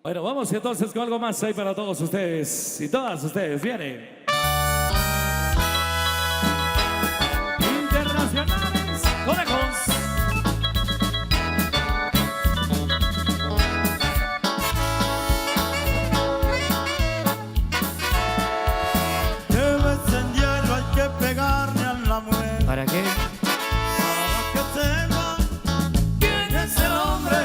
Bueno, vamos entonces con algo más ahí para todos ustedes y todas ustedes. Viene. Internacionales Conejos. Debes en hielo, hay que pegarle a la mujer. ¿Para qué? Para que sepa quién es el hombre.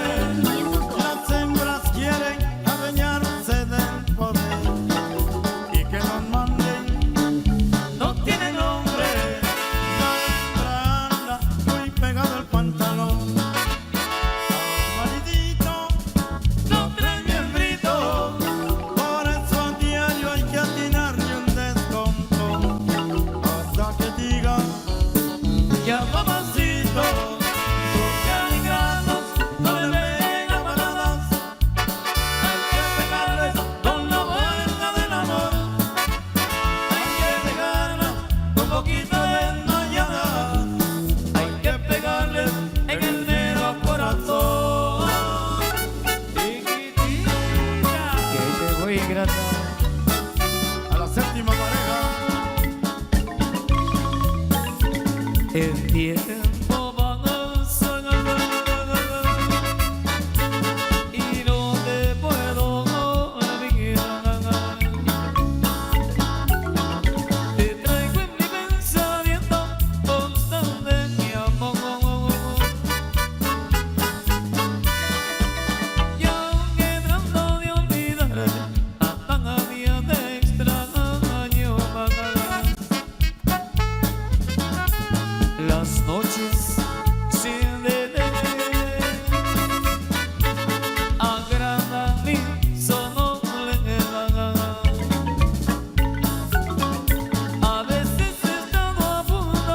Las hembras quieren adueñarse del poder y que nos manden. No tiene nombre. La hembra anda muy pegado al pantalón. Al maridito lo trae bien frito. Por eso a diario hay que atinarle un descontón hasta que diga ya mamacito, porque hay granos no le vengan patadas. Hay que pegarles con la fuerza del amor. Hay que pegarles un poquito de desmayada. Hay que pegarles en el negro corazón. Chiquitita, Que te voy a ingrata. a la séptima pareja. El tiempo pasa y no te puedo olvidar. Te traigo en mi pensamiento constante, mi amor. Y aunque trato de olvidarte, a cada día te extraño más. Las noches sin detener agradan mi soledad. A veces he estado a punto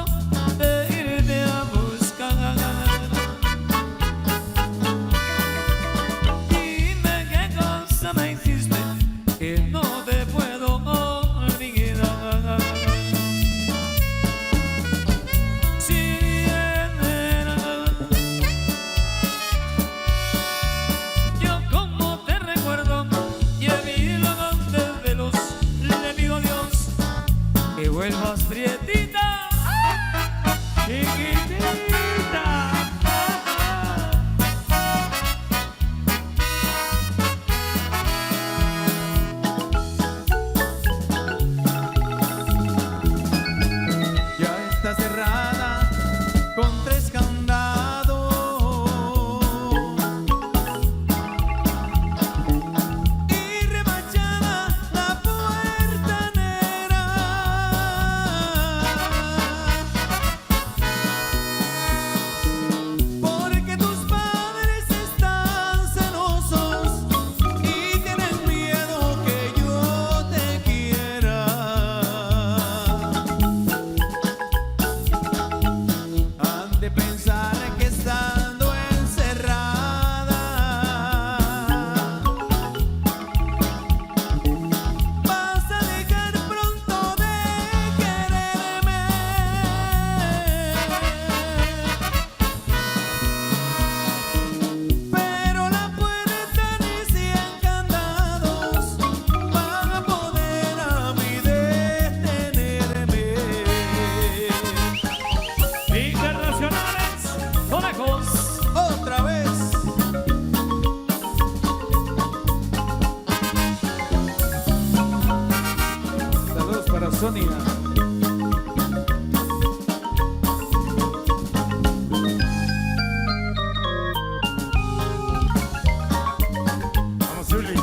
de irte a buscar. Dime qué cosa me hiciste que no te puedo olvidar. Yo como te recuerdo y a mí lo antes de luz le pido a Dios que vuelvas prietita, chiquitita. Ya está cerrada con 3 candados y remachada la puerta negra, porque tus padres están celosos y tienen miedo que yo te quiera. Han de pensar que estando encerrada vas a dejar pronto de quererme, pero la puerta ni 100 candados van a poder a mí detenerme. Internacionales Conejos. Otra vez. Saludos para Sonia. Vamos, Zuli.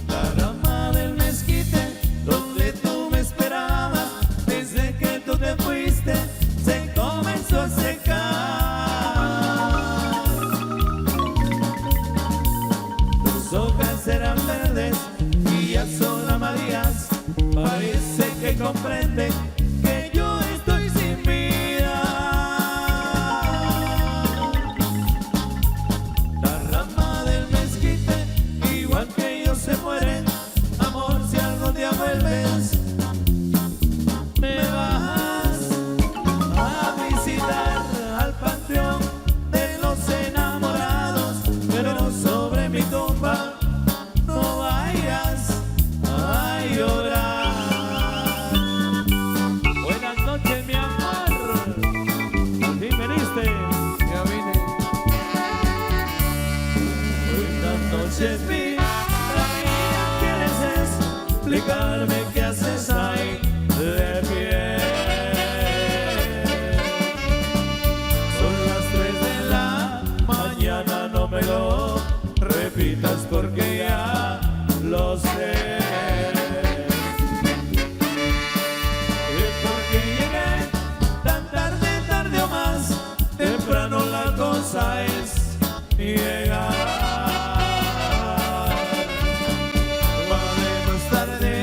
La rama del mezquite donde tú me esperabas, desde que tú te fuiste, se comenzó a secar. Tus hojas eran verdes rogarme qué haces ahí de pie. Son las 3 de la mañana, no me lo repitas porque ya lo sé. Es porque llegué tan tarde, tarde o más temprano, la cosa es llegar. Vale más tarde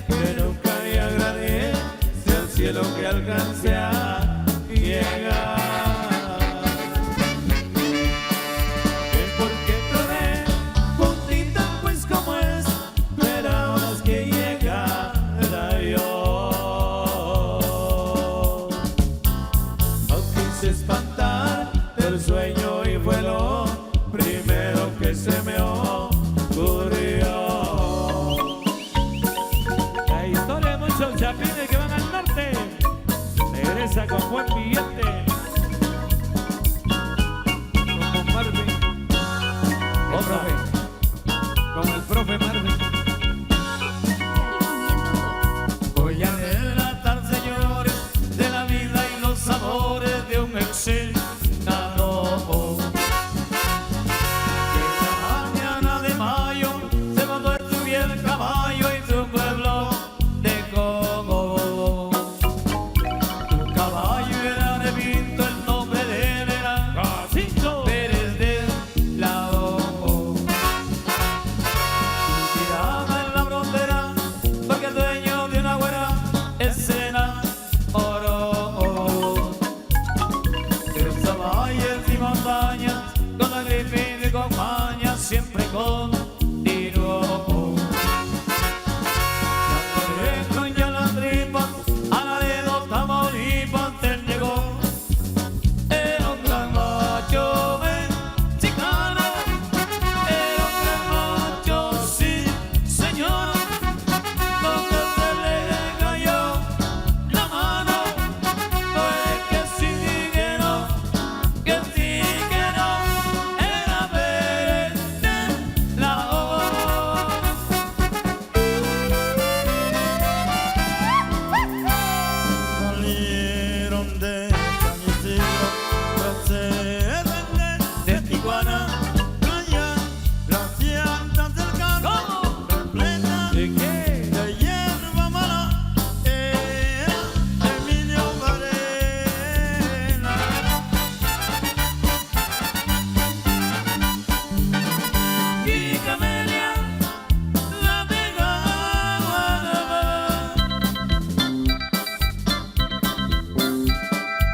que nunca, y agradece al cielo que alcance a llegar. Es porque troné puntita, pues como es, esperabas que llegara yo. No quise espantar el sueño y fue lo primero que se me ocurrió. La historia de muchos chapines que van al norte regresa con buen billete. Como Marvin. Otra vez. Como el profe Marvin. Voy a relatar, señores, de la vida y los sabores de un exilado. Que la mañana de mayo se mandó a estudiar el caballo y su pueblo de Congo. Tu caballo era de Pinto, el nombre de él era Jacinto Pérez del Lao. Tiraba en la frontera porque el dueño de una güera escena oro. Cruzaba valles y montañas con la gripe y de compañía, siempre continuó. Ya ya la tripa a la de dos Tamaulipas él llegó. Era un gran macho mexicano, era un gran macho, sí, señor. Donde se le cayó la mano, fue que sí, que no, que sí, que no, era Pérez del Lao. Salieron de San Isidro, proceden de Tijuana, traían las llantas del carro repletas ¿De qué? de hierba mala. Era Emilio Varela. Y Camelia, la pegaba.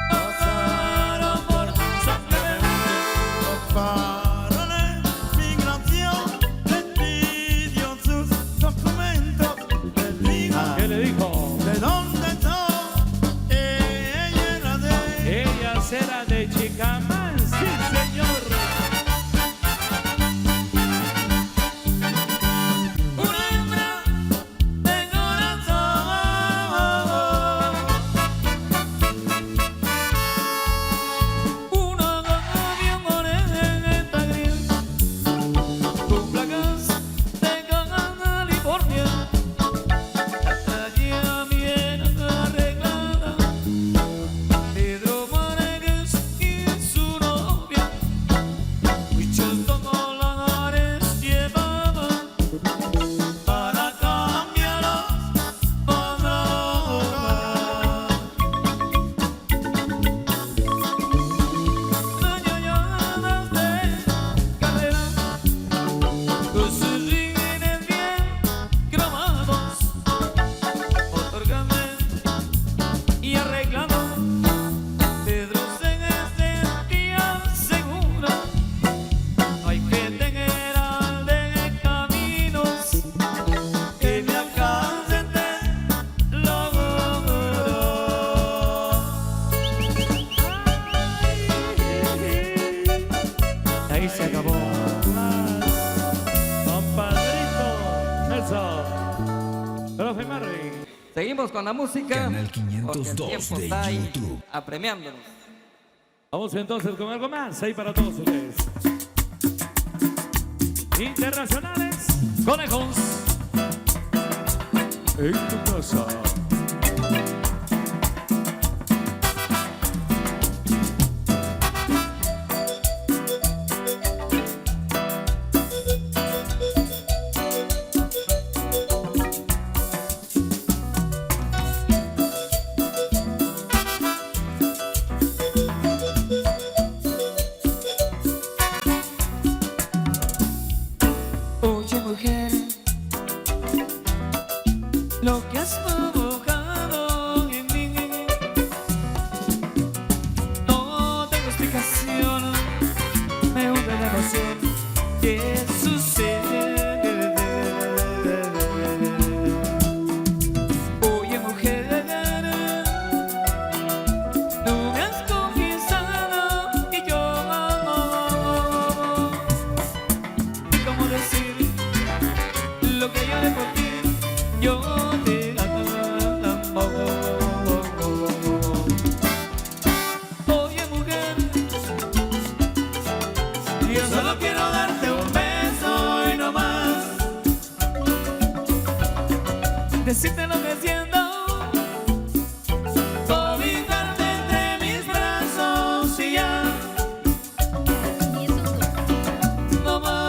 Pasaron por San Clemente, Los faroles, migración, les pidió sus documentos, les dijo ¿Qué le dijo? de dónde son. Ella era de Ella será de Chicamán, sí señor. una hembra de corazón, una gavión morena gris, con placas de California, allí bien arreglada. Pedro Manegues y su novia, muchos dólares llevaban para cambiarlos por drogas. Mañanadas de carrera, con sus rines bien grabados, otorgando y arreglando. Pedro se sentía seguro, no hay que tener al de caminos que me alcancen de logro. Ahí se acabó. Compadrito Nelson. Profe Marvin. Seguimos con la música. Canal porque el 502 tiempo de está ahí YouTube. apremiándonos. Vamos entonces con algo más ahí para todos ustedes. Internacionales. Conejos. en tu casa. Oye mujer, lo que has provocado en mí no tengo explicación, me hunde la emoción que sucede. Oye mujer, tú me has conquistado y yo ¿cómo decir lo que lloré por ti? Yo te amo. Oye mujer, yo solo quiero darte un beso y no más, decirte lo que siento, cobijarte entre mis brazos y ya. No más.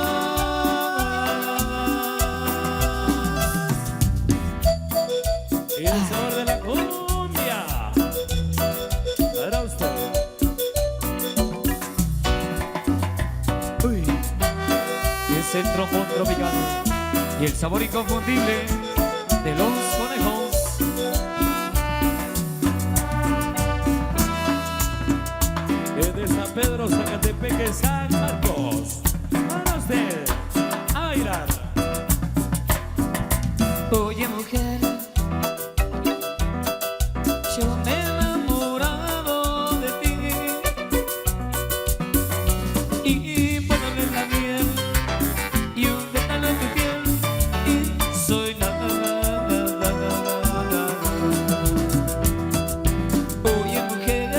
Y el sabor de la cumbia para usted. Uy, y es el trombón tropical y el sabor inconfundible de los conejos. Desde San Pedro, Zacatepeque, San Marcos. Para usted, a bailar. Oye mujer, yo me he enamorado de ti y ponerle la miel y un detalhe en tu piel y soy nada. Oye mujer,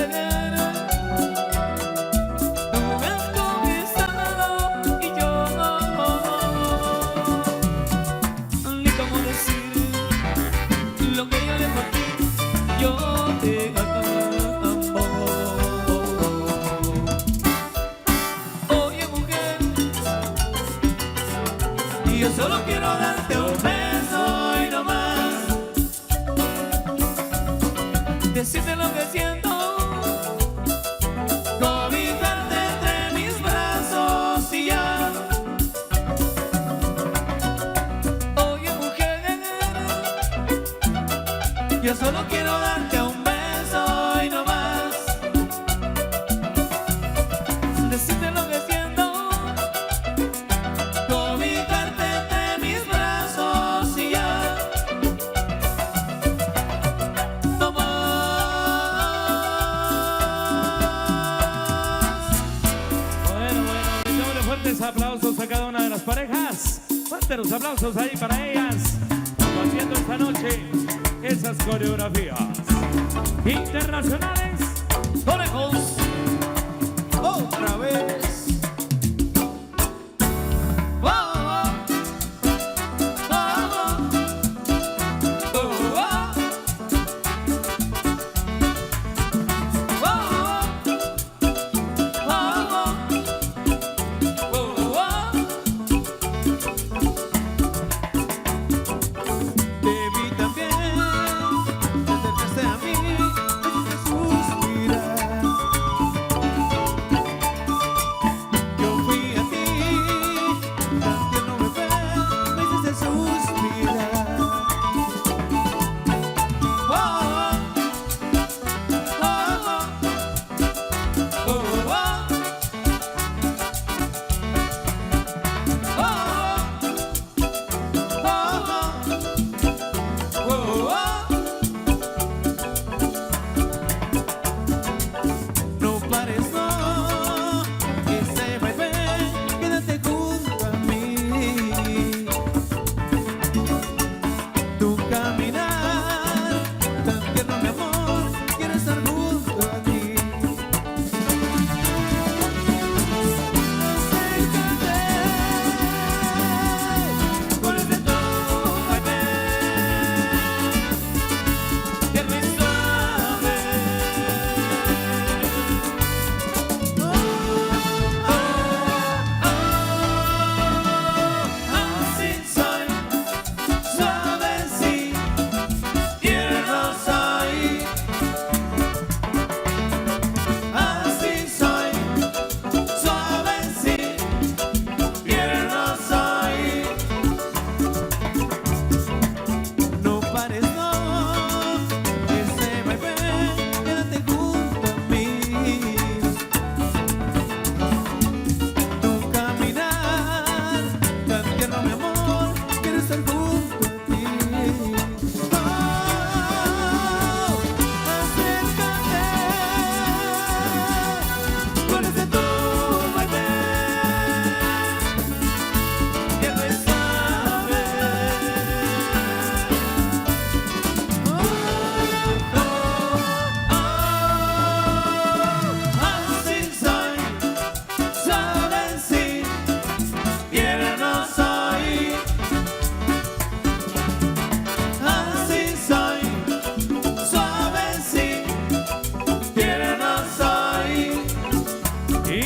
tú me has conquistado y yo ni cómo decir lo que yo le por ti, yo te amo. Oye mujer, yo solo quiero darte un beso y no más, decirte lo que siento, cobijarte entre mis brazos y ya. Oye mujer, yo solo quiero darte un beso y no más, decirte lo que siento, cobijarte entre mis brazos y ya. No más. Bueno, démosle fuertes aplausos a cada una de las parejas. Fuertes los aplausos ahí para ellas, haciendo esta noche esas coreografías internacionales. Conejos, Otra vez. oh, oh, oh, oh, oh, Te vi también, te acercaste a mí, me hiciste suspirar.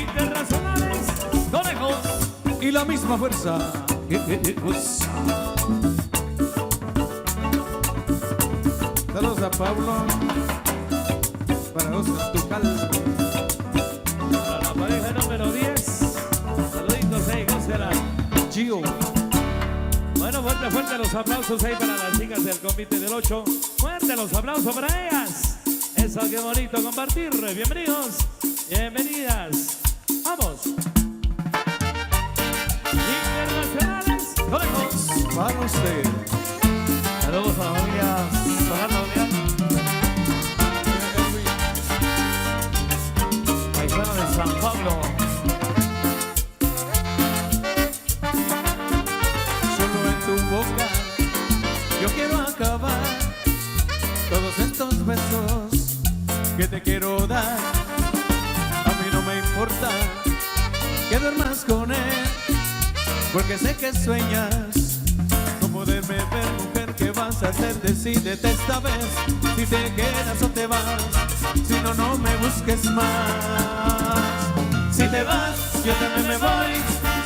Internacionales Conejos. Y la misma fuerza. Saludos a Pablo. Para Oscar Tucal. Para la pareja número 10. Saluditos ahí, gócela. Gio. Bueno, fuerte los aplausos ahí para las chicas del convite del 8. Fuerte los aplausos para ellas. Eso, qué bonito compartir. Bienvenidos, bienvenidas. Vamos. Internacionales Conejos. Para usted. Saludos a la familia Solano Leal. Paisano de San Pablo. Solo en tu boca yo quiero acabar todos estos besos que te quiero dar. A mí no me importa que duermas con él, porque sé que sueñas con poderme ver, mujer. ¿Qué vas a hacer? Decídete esta vez, si te quedas o te vas. Si no, no me busques más. Si te vas, yo también me voy.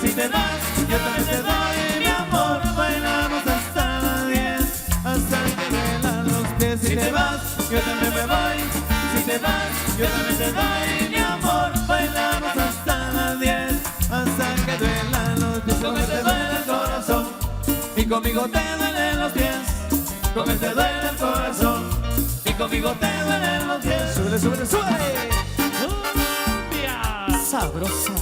Si te vas, yo también te doy mi amor. Bailamos hasta las 10, hasta que duelan los pies. Si te vas, yo también me voy. Si te vas, yo también te doy mi amor. Bailamos hasta las 10, hasta que duelan los pies. Con él te duele el corazón y conmigo te duelen los pies. Con él te duele el corazón y conmigo te duelen los pies. Sube, sube, sube. Cumbia. Sabrosa.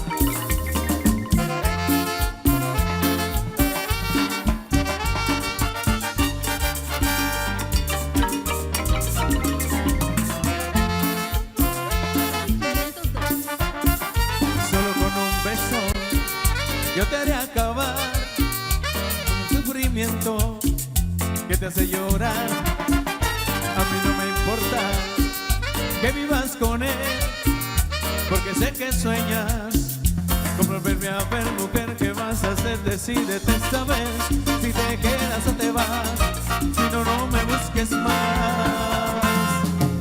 Solo con un beso yo te haré acabar con un sufrimiento que te hace llorar. A mí no me importa que vivas con él, porque sé que sueñas con volverme a ver, mujer. ¿Qué vas a hacer? Decídete esta vez, si te quedas o te vas. Si no, no me busques más.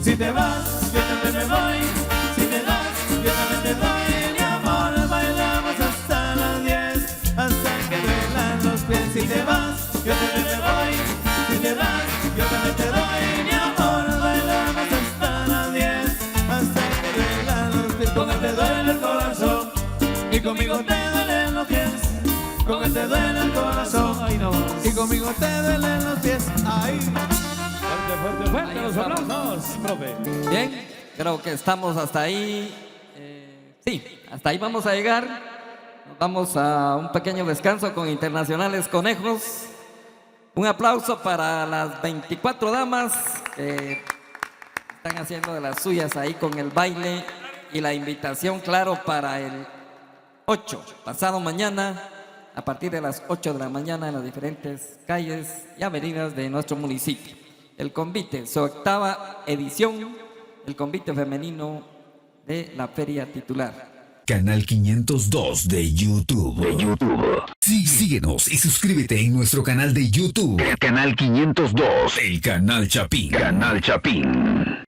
Si te vas, yo también me voy. Si te das, yo también te doy mi amor. Bailamos hasta las 10, hasta que duelan los pies. Si te vas, yo también me voy. Si te vas, yo también te doy mi amor. Bailamos hasta las 10, hasta que duelan los pies. Con él te duele el corazón y conmigo te duelen los pies. Con él te duele el corazón, ay no, y conmigo te duelen los pies. Ay. Fuerte Ahí los estamos. aplausos, profe. Bien, creo que estamos hasta ahí. Sí, hasta ahí vamos a llegar. Nos vamos a un pequeño descanso con Internacionales Conejos. Un aplauso para las 24 damas que están haciendo de las suyas ahí con el baile, y la invitación, claro, para el 8, pasado mañana, a partir de las 8 de la mañana en las diferentes calles y avenidas de nuestro municipio. El convite, su 8ª edición, el convite femenino de la feria titular. Canal 502 de YouTube. Sí, síguenos y suscríbete en nuestro canal de YouTube. Canal 502. El Canal Chapín. Canal Chapín.